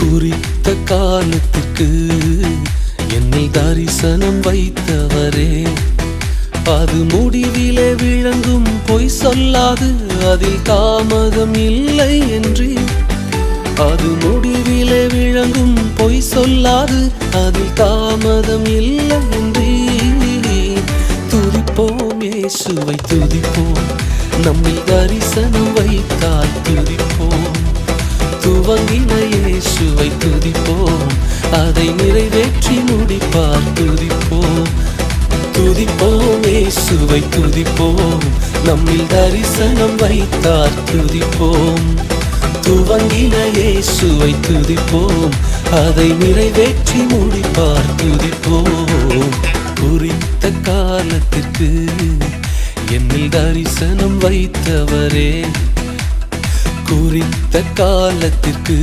குறித்த காலத்திற்கு என்னில் தரிசனம் வைத்தவரே, அது முடிவிலே விளங்கும் பொய் சொல்லாது அதில் தாமதம் இல்லை என்று. அது முடிவிலே விளங்கும் பொய் சொல்லாது அதில் தாமதம் இல்லை என்று. துதிப்போம் இயேசுவை துதிப்போம், நம்மில் தரிசனம் வைத்தால் துதிப்போம். துவங்கின இயேசுவை துதிப்போம், அதை நிறைவேற்றி முடிப்பார் துதிப்போம். துதிப்போம் இயேசுவை துதிப்போம், நம்மில் தரிசனம் வைத்தார் துதிப்போம். துவங்கின இயேசுவை துதிப்போம், அதை நிறைவேற்றி முடிப்பார் துதிப்போம். குறித்த காலத்திற்கு என்னில் தரிசனம் வைத்தவரே, குறித்த காலத்திற்கு